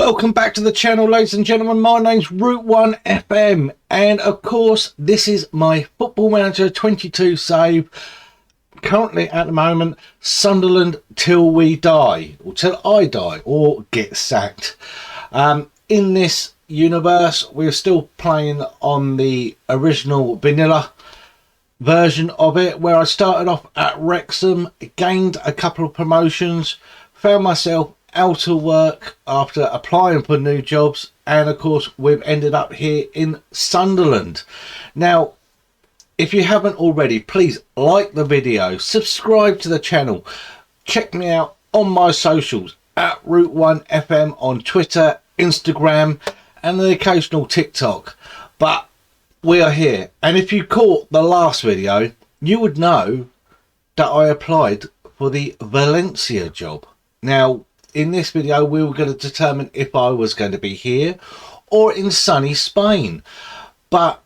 Welcome back to the channel, ladies and gentlemen. My name's Route 1 FM, and of course this is my Football Manager 22 save. Currently at the moment, Sunderland till we die, or till I die or get sacked. In this universe, we're still playing on the original vanilla version of it, where I started off at Wrexham, gained a couple of promotions, found myself out of work after applying for new jobs, and of course we've ended up here in Sunderland. Now, if you haven't already, please like the video, subscribe to the channel, check me out on my socials at Route 1 FM on Twitter, Instagram and the occasional TikTok. But we are here, and if you caught the last video, you would know that I applied for the Valencia job. Now, in this video, we were going to determine if I was going to be here or in sunny Spain. But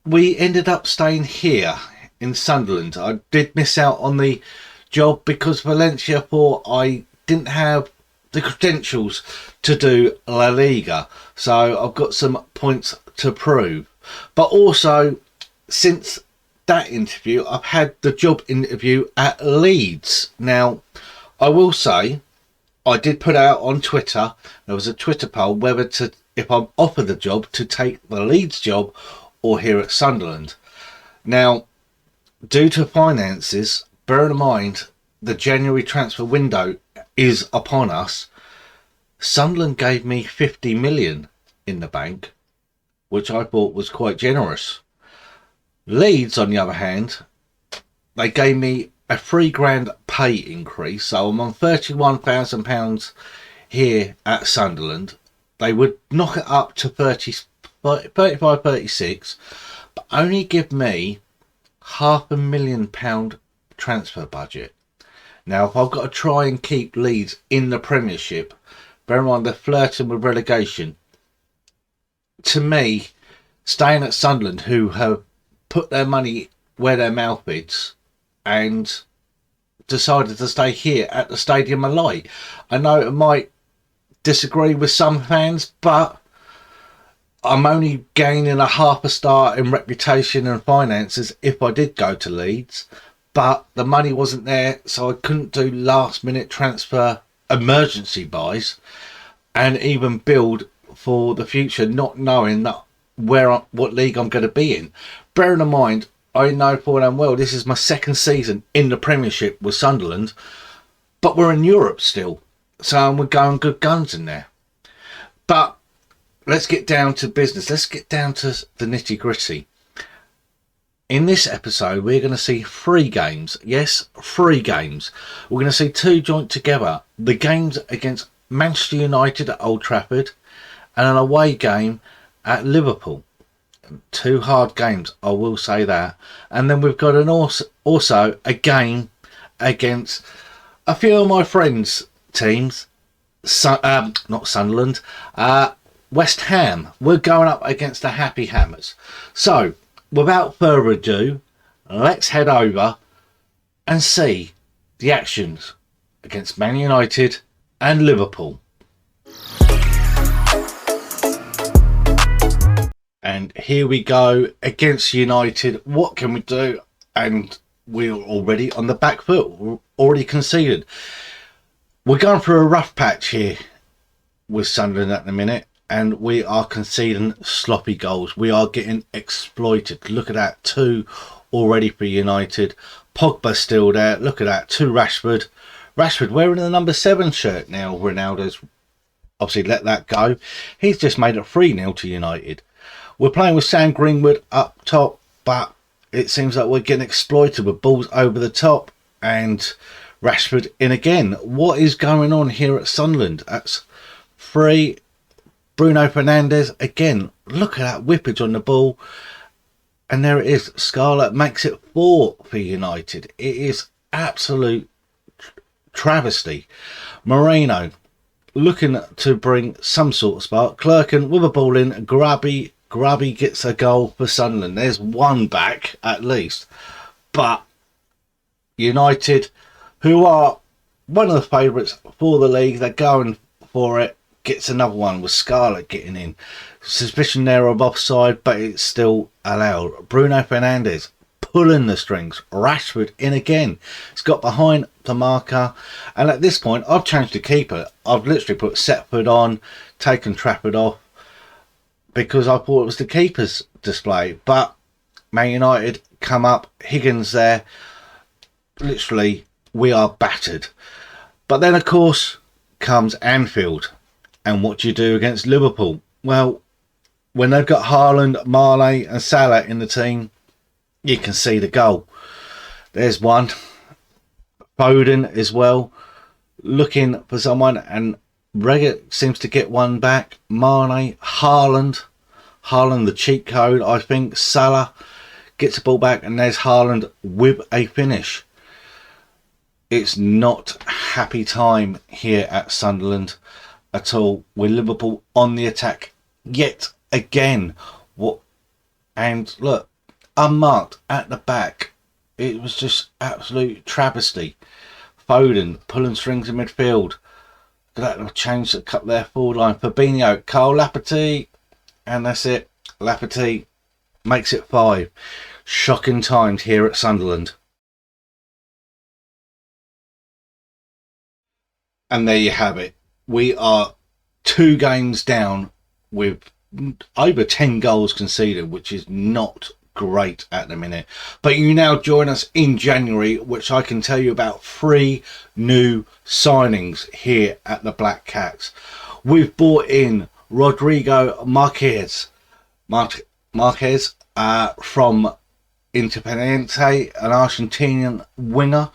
we ended up staying here in Sunderland. I did miss out on the job because Valencia thought I didn't have the credentials to do La Liga. So I've got some points to prove. But also, since that interview, I've had the job interview at Leeds. Now, I will say, I did put out on Twitter, there was a Twitter poll whether to, if I'm offered the job, to take the Leeds job or here at Sunderland. Now, due to finances, bear in mind the January transfer window is upon us. Sunderland gave me 50 million in the bank, which I thought was quite generous. Leeds, on the other hand, they gave me a £3,000 pay increase, so I'm on £31,000 here at Sunderland. They would knock it up to 35, 36, but only give me £500,000 transfer budget. Now, if I've got to try and keep Leeds in the Premiership, bear in mind they're flirting with relegation. To me, staying at Sunderland, who have put their money where their mouth is, and decided to stay here at the Stadium of Light. I know it might disagree with some fans, but I'm only gaining a half a star in reputation and finances if I did go to Leeds. But the money wasn't there, so I couldn't do last minute transfer emergency buys and even build for the future, not knowing that what league I'm going to be in. Bearing in mind, I know full and well this is my second season in the Premiership with Sunderland, but we're in Europe still, so we're going good guns in there. But let's get down to business. Let's get down to the nitty gritty. In this episode, we're going to see 3 games. Yes, 3 games. We're going to see 2 joint together. The games against Manchester United at Old Trafford and an away game at Liverpool. 2 hard games, I will say that. And then we've got an also a game against a few of my friends' teams. Not Sunderland, West Ham. We're going up against the Happy Hammers. So, without further ado, let's head over and see the actions against Man United and Liverpool. And here we go against United. What can we do? And we're already on the back foot. We're already conceded. We're going through a rough patch here with Sunderland at the minute, and we are conceding sloppy goals. We are getting exploited. Look at that, 2 already for United. Pogba's still there. Look at that, 2 Rashford. Rashford wearing the number 7 shirt now. Ronaldo's obviously let that go. He's just made it 3-0 to United. We're playing with Sam Greenwood up top, but it seems like we're getting exploited with balls over the top and Rashford in again. What is going on here at Sunderland? That's 3. Bruno Fernandes again. Look at that whippage on the ball. And there it is. Scarlett makes it 4 for United. It is absolute travesty. Moreno looking to bring some sort of spark. Clerkin with a ball in. Grubby gets a goal for Sunderland. There's 1 back at least. But United, who are one of the favourites for the league, they're going for it. gets another one with Scarlett getting in. Suspicion there of offside, but it's still allowed. Bruno Fernandes pulling the strings. Rashford in again. It's got behind the marker, and at this point I've changed the keeper. I've literally put Setford on, taken Trafford off, because I thought it was the keeper's display. But Man United come up, Higgins there. Literally, we are battered. But then, of course, comes Anfield. And what do you do against Liverpool? Well, when they've got Haaland, Mane and Salah in the team, you can see the goal. There's one. Foden as well, looking for someone, and Reggett seems to get one back. Mane, Haaland the cheat code, I think. Salah gets the ball back, and there's Haaland with a finish. It's not happy time here at Sunderland at all, with Liverpool on the attack yet again. And look, unmarked at the back. It was just absolute travesty. Foden pulling strings in midfield. That'll change the cut there forward line. Fabinho, Carl Laperty, and that's it. Laperty makes it 5. Shocking times here at Sunderland. And there you have it. We are 2 games down with over 10 goals conceded, which is not great at the minute. But you now join us in January, which I can tell you about 3 new signings here at the Black Cats. We've brought in Rodrigo Marquez from Independiente, an Argentinian winger,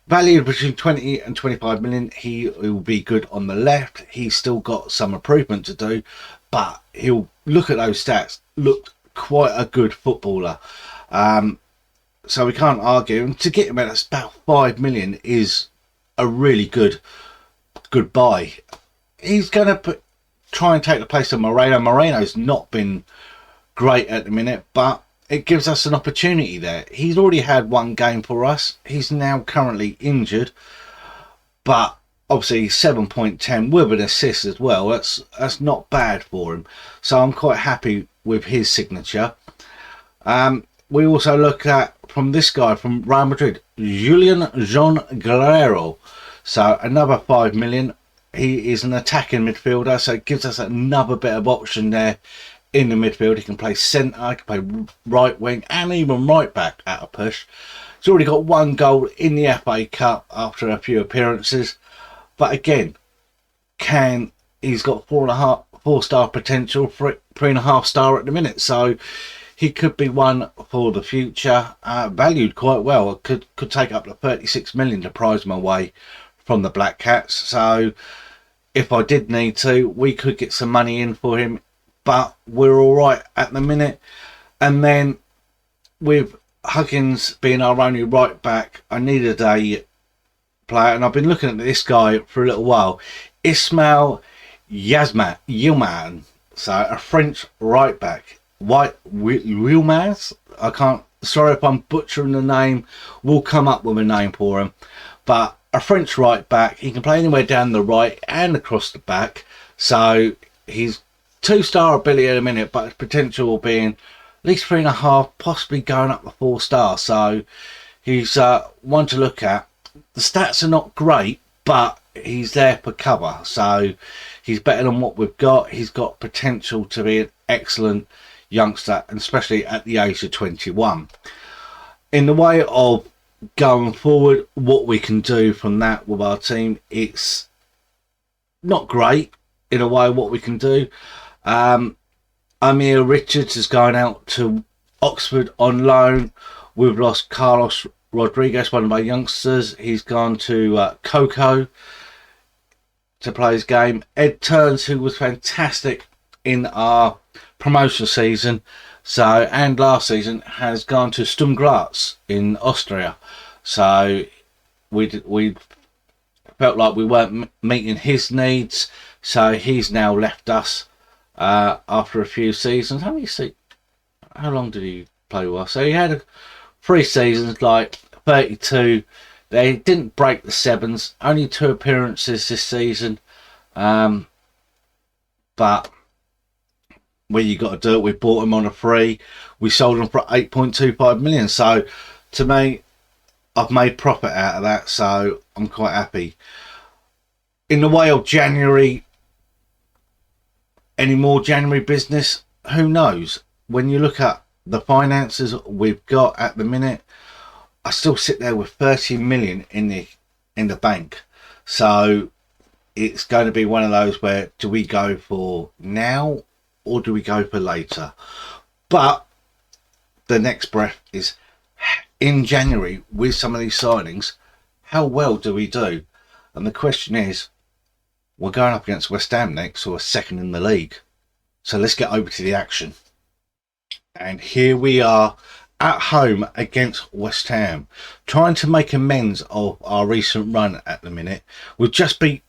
valued between 20 and 25 million. He will be good on the left. He's still got some improvement to do, but he'll look at those stats. Looked quite a good footballer, so we can't argue. And to get him at about 5 million is a really good buy. He's going to try and take the place of Moreno. Moreno's not been great at the minute, but it gives us an opportunity there. He's already had 1 game for us. He's now currently injured, but obviously 7.10 with an assist as well. That's not bad for him. So I'm quite happy with his signature. We also look at from this guy from Real Madrid, Julian Jean Guerrero. So another 5 million. He is an attacking midfielder, so it gives us another bit of option there in the midfield. He can play centre, he can play right wing, and even right back at a push. He's already got 1 goal in the FA Cup after a few appearances. But again, he's got 4-star potential, 3.5 star at the minute. So he could be one for the future. Valued quite well. Could take up to 36 million to prize him away from the Black Cats. So if I did need to, we could get some money in for him. But we're all right at the minute. And then with Huggins being our only right back, I needed a player, and I've been looking at this guy for a little while. Ismail Yilmaz, so a French right back. Yilmaz, sorry if I'm butchering the name. We'll come up with a name for him. But a French right back. He can play anywhere down the right and across the back. So he's 2-star ability at a minute, but his potential being at least 3.5, possibly going up to 4 stars. So he's one to look at. The stats are not great, but he's there for cover. So he's better than what we've got. He's got potential to be an excellent youngster, and especially at the age of 21. In the way of going forward, what we can do from that with our team, it's not great in a way what we can do. Amir Richards is going out to Oxford on loan. We've lost Carlos Rodriguez, one of our youngsters. He's gone to Coco to play his game. Ed Turns, who was fantastic in our promotion season, and last season, has gone to Sturm Graz in Austria. So we felt like we weren't meeting his needs, so he's now left us after a few seasons. How long did he play with us? So he had 3 seasons, like 32. They didn't break the 7s. Only 2 appearances this season. but where you got to do it, we bought him on a free. We sold him for 8.25 million. So to me, I've made profit out of that, so I'm quite happy. In the way of January, any more January business, who knows? When you look at the finances we've got at the minute, I still sit there with 30 million in the bank. So it's going to be one of those where, do we go for now or do we go for later? But the next breath is, in January, with some of these signings, how well do we do? And the question is, we're going up against West Ham next, who are second in the league. So let's get over to the action. And here we are at home against West Ham, trying to make amends of our recent run at the minute. We've just beat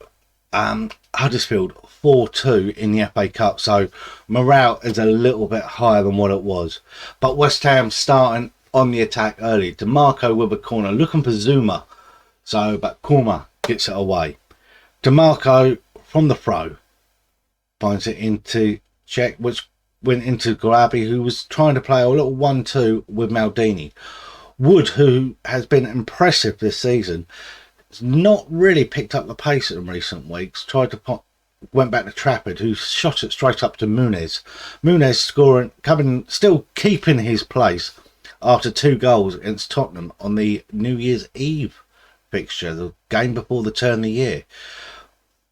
Huddersfield 4-2 in the FA Cup, so morale is a little bit higher than what it was. But West Ham starting on the attack early. DeMarco with a corner, looking for Zuma. But Korma gets it away. DeMarco from the throw finds it into Czech, which went into Garabi, who was trying to play a little 1-2 with Maldini. Wood, who has been impressive this season, has not really picked up the pace in recent weeks. Went back to Trafford, who shot it straight up to Muniz. Muniz scoring, still keeping his place after 2 goals against Tottenham on the New Year's Eve fixture, the game before the turn of the year.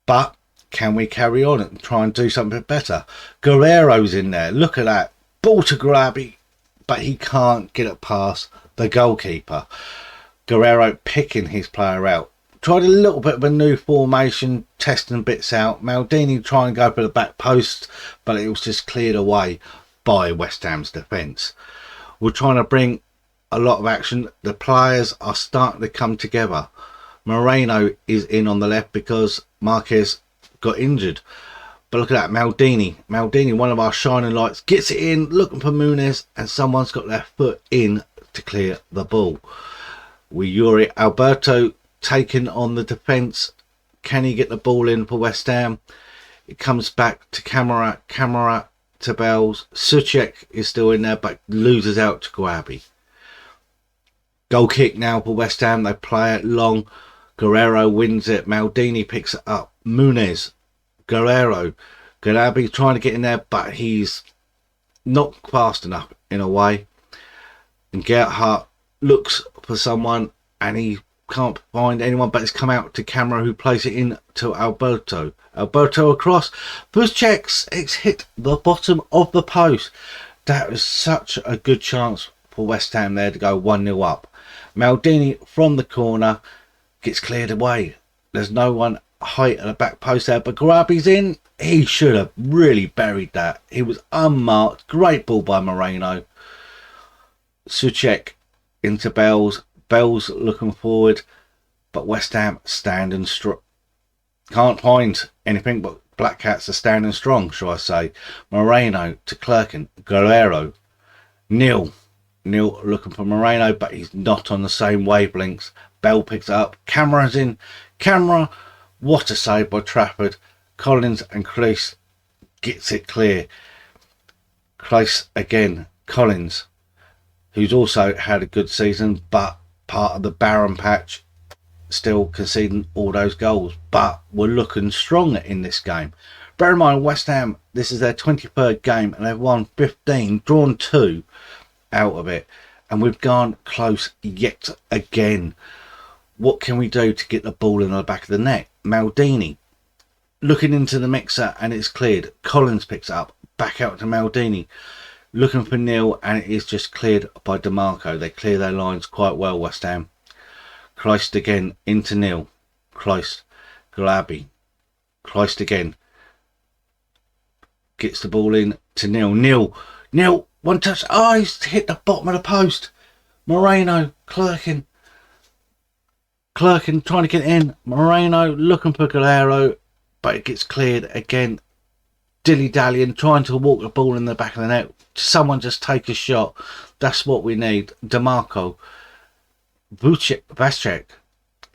But can we carry on and try and do something better? Guerrero's in there. Look at that. Ball to Garabi, but he can't get it past the goalkeeper. Guerrero picking his player out. Tried a little bit of a new formation, testing bits out. Maldini trying to go for the back post, but it was just cleared away by West Ham's defence. We're trying to bring a lot of action. The players are starting to come together. Moreno is in on the left because Marquez got injured. But look at that, Maldini, one of our shining lights, gets it in, looking for Muniz, and someone's got their foot in to clear the ball. With Yuri Alberto taking on the defence. Can he get the ball in for West Ham? It comes back to Camara to Bells. Suchek is still in there, but loses out to Guabi. Goal kick now for West Ham. They play it long. Guerrero wins it. Maldini picks it up. Muniz, Guerrero, Ganabi trying to get in there, but he's not fast enough in a way. And Gerhardt looks for someone and he can't find anyone, but it's come out to Camera, who plays it in to Alberto. Alberto across. Busquets, it's hit the bottom of the post. That was such a good chance for West Ham there to go 1-0 up. Maldini from the corner gets cleared away. There's no one height at the back post there, but Garabi's in. He should have really buried that. He was unmarked. Great ball by Moreno. Suchek into Bells. Bells looking forward, but West Ham standing strong. Can't find anything, but Black Cats are standing strong, shall I say. Moreno to Clerkin. Guerrero. Neil looking for Moreno, but he's not on the same wavelengths. Bell picks it up. Camera's in. Camera. What a save by Trafford. Collins and Kreis gets it clear. Kreis again. Collins, who's also had a good season, but part of the barren patch, still conceding all those goals. But we're looking stronger in this game. Bear in mind, West Ham, this is their 23rd game and they've won 15, drawn 2 out of it. And we've gone close yet again. What can we do to get the ball in the back of the net? Maldini looking into the mixer and it's cleared. Collins picks it up. Back out to Maldini. Looking for Neil and it is just cleared by DeMarco. They clear their lines quite well, West Ham. Kleist again into Neil. Kleist. Galabi. Kleist again. Gets the ball in to Neil. Neil. One touch. Oh, he's hit the bottom of the post. Moreno. Clerkin trying to get in. Moreno looking for Guerrero, but it gets cleared again. Dilly-dallying, trying to walk the ball in the back of the net. Someone just take a shot. That's what we need. DeMarco. Vasek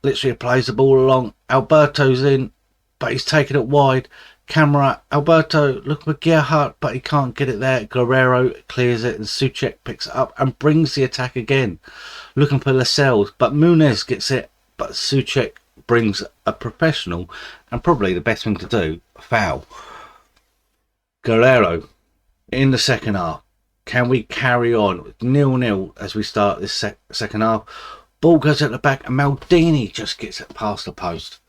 literally plays the ball along. Alberto's in, but he's taking it wide. Camera, Alberto looking for Gerhardt, but he can't get it there. Guerrero clears it and Souček picks it up and brings the attack again. Looking for Lascelles, but Muniz gets it, but Souček brings a professional and probably the best thing to do, a foul. Guerrero in the second half. Can we carry on 0-0 as we start this second half? Ball goes at the back and Maldini just gets it past the post.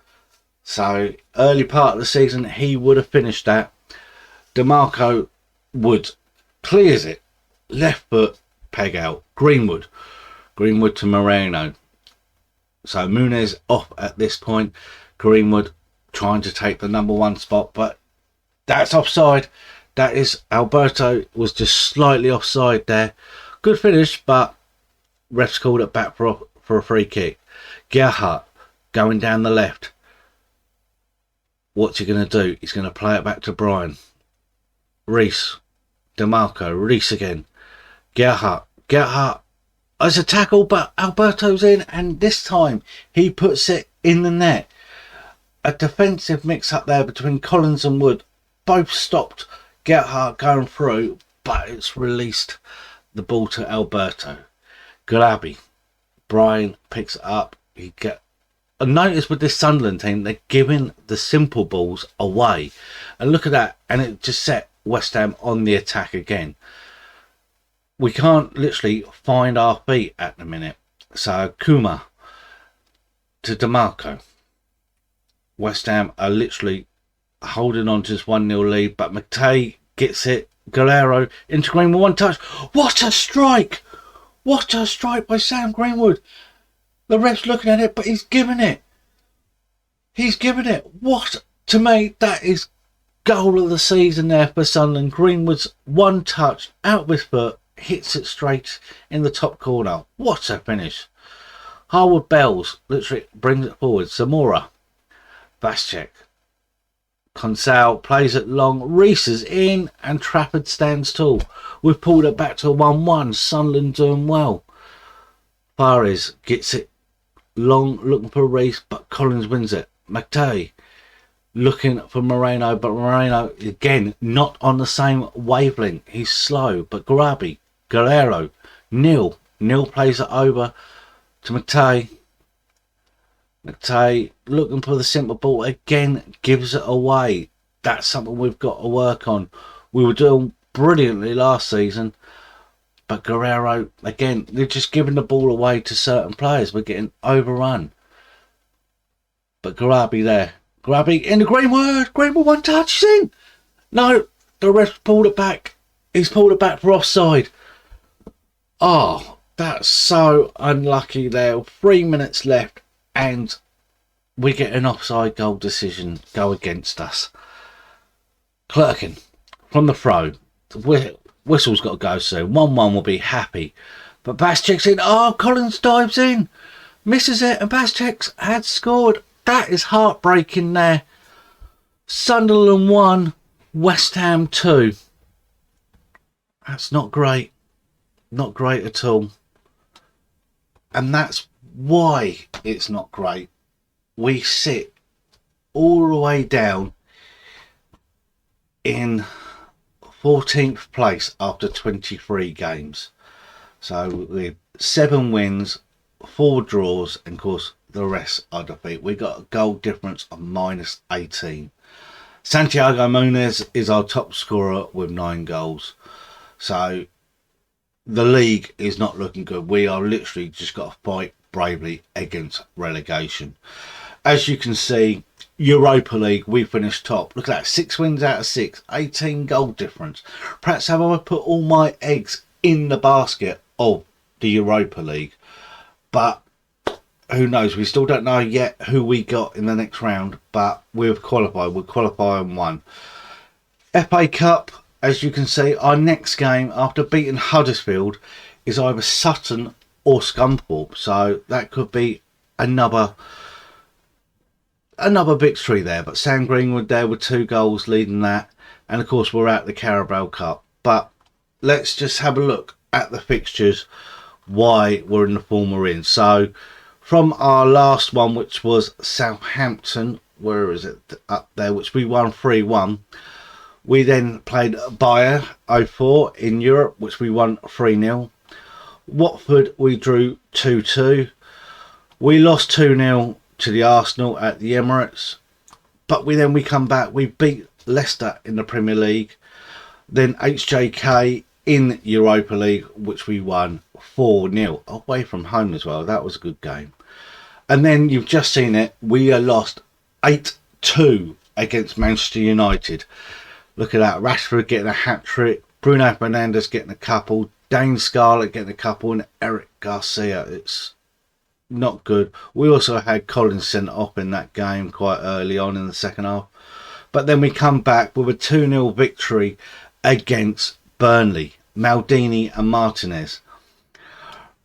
So early part of the season he would have finished that. DeMarco Wood clears it. Left foot, peg out. Greenwood to Moreno. So Muniz off at this point. Greenwood trying to take the number 1 spot, but that's offside. That is, Alberto was just slightly offside there. Good finish, but refs called it back for a free kick. Gerhardt going down the left. What's he going to do? He's going to play it back to Brian. Reese. DeMarco. Reese again. Gerhardt. As a tackle, but Alberto's in, and this time he puts it in the net. A defensive mix-up there between Collins and Wood. Both stopped Gerhardt going through, but it's released the ball to Alberto. Galabi. Brian picks it up. I noticed with this Sunderland team, they're giving the simple balls away. And look at that. And it just set West Ham on the attack again. We can't literally find our feet at the minute. So Kuma to DeMarco. West Ham are literally holding on to this 1-0 lead. But McTay gets it. Guerrero into Greenwood, 1 touch. What a strike! What a strike by Sam Greenwood. The ref's looking at it, but he's giving it. He's giving it. What? To me, that is goal of the season there for Sunderland. Greenwood's 1 touch out with foot, hits it straight in the top corner. What a finish. Harwood Bells literally brings it forward. Zamora. Vasek. Consal plays it long. Reese is in and Trafford stands tall. We've pulled it back to a 1-1. Sunderland doing well. Fares gets it long, looking for Reese, but Collins wins it. McTay looking for Moreno, but Moreno again not on the same wavelength. He's slow, but Guerrero, Neil plays it over to McTay. McTay looking for the simple ball again, gives it away. That's something we've got to work on. We were doing brilliantly last season, but Guerrero again, they're just giving the ball away to certain players. We're getting overrun. But Garabi there. Garabi in the Greenwood. 1 touch, he's in. No, the ref pulled it back. He's pulled it back for offside. Oh, that's so unlucky there. 3 minutes left and we get an offside goal decision go against us. Clerkin from the throw. Whistle's got to go soon. 1-1 will be happy. But Baschek's in. Oh, Collins dives in. Misses it and Baschek had scored. That is heartbreaking there. Sunderland 1, West Ham 2. That's not great. Not great at all. And that's why it's not great. We sit all the way down in 14th place after 23 games. So with 7 wins, 4 draws, and of course the rest are defeat. We got a goal difference of -18. Santiago Muniz is our top scorer with 9 goals. So the league is not looking good. We are literally just got to fight bravely against relegation. As you can see, Europa League, we finished top. Look at that, 6 wins out of 6, 18 goal difference. Perhaps have I put all my eggs in the basket of the Europa League. But who knows? We still don't know yet who we got in the next round. But we've qualified. We're qualifying 1. FA Cup, as you can see, our next game after beating Huddersfield is either Sutton or Scunthorpe. So that could be another victory there. But Sam Greenwood there with 2 goals leading that. And of course we're at the Carabao Cup. But let's just have a look at the fixtures, why we're in the form we're in. So from our last one, which was Southampton, where is it, up there, which we won 3-1. We then played Bayer 04 in Europe, which we won 3-0. Watford we drew 2-2. We lost 2-0 to the Arsenal at the Emirates, but we come back. We beat Leicester in the Premier League, then HJK in Europa League, which we won 4-0 away from home as well. That was a good game. And then you've just seen it, we lost 8-2 against Manchester United. Look at that, Rashford getting a hat-trick, Bruno Fernandes getting a couple, Dane Scarlett getting a couple, and Eric Garcia. It's not good. We also had Collins sent off in that game quite early on in the second half. But then we come back with a 2-0 victory against Burnley, Maldini and Martinez.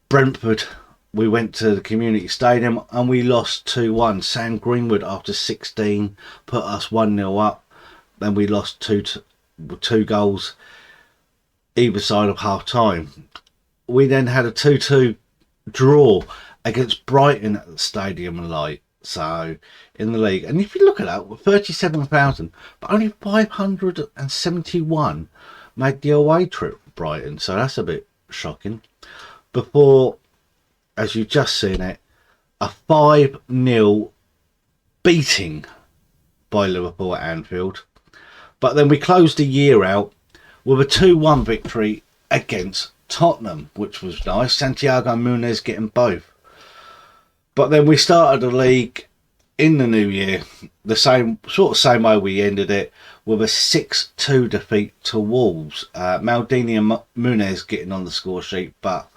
Brentford, we went to the Community Stadium and we lost 2-1. Sam Greenwood, after 16, put us 1-0 up. Then we lost two goals either side of half time. We then had a 2-2 draw against Brighton at the Stadium and Light, so in the league. And if you look at that, 37,000, but only 571 made the away trip for Brighton, so that's a bit shocking. Before, as you've just seen it, a 5-0 beating by Liverpool at Anfield. But then we closed the year out with a 2-1 victory against Tottenham, which was nice. Santiago Munez getting both. But then we started the league in the new year the same way we ended it, with a 6-2 defeat to Wolves. Maldini and Munez getting on the score sheet, but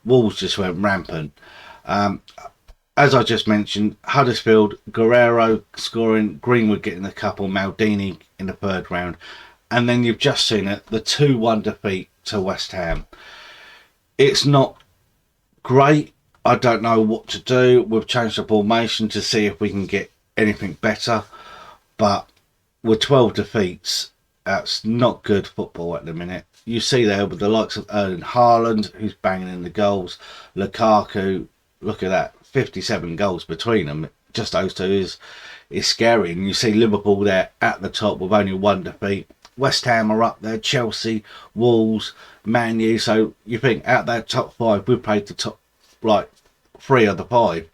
Wolves just went rampant. As I just mentioned, Huddersfield, Guerrero scoring, Greenwood getting a couple, Maldini in the third round. And then you've just seen it, the 2-1 defeat to West Ham. It's not great. I don't know what to do. We've changed the formation to see if we can get anything better. But with 12 defeats, that's not good football at the minute. You see there with the likes of Erling Haaland, who's banging in the goals. Lukaku, look at that, 57 goals between them. Just those two is scary. And you see Liverpool there at the top with only 1 defeat. West Ham are up there, Chelsea, Wolves, Man U. So you think out that top 5, we've played the top, like, 3 of the 5.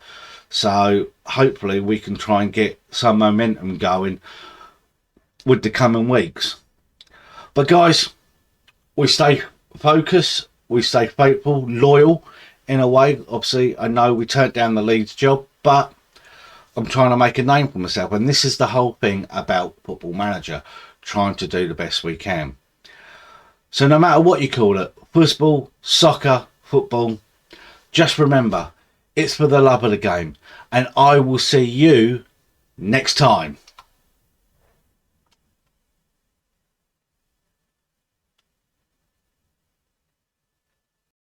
So hopefully we can try and get some momentum going with the coming weeks. But guys, we stay focused, we stay faithful, loyal in a way. Obviously, I know we turned down the Leeds job, but I'm trying to make a name for myself. And this is the whole thing about Football Manager, trying to do the best we can. So no matter what you call it, football, soccer, football, just remember, it's for the love of the game. And I will see you next time.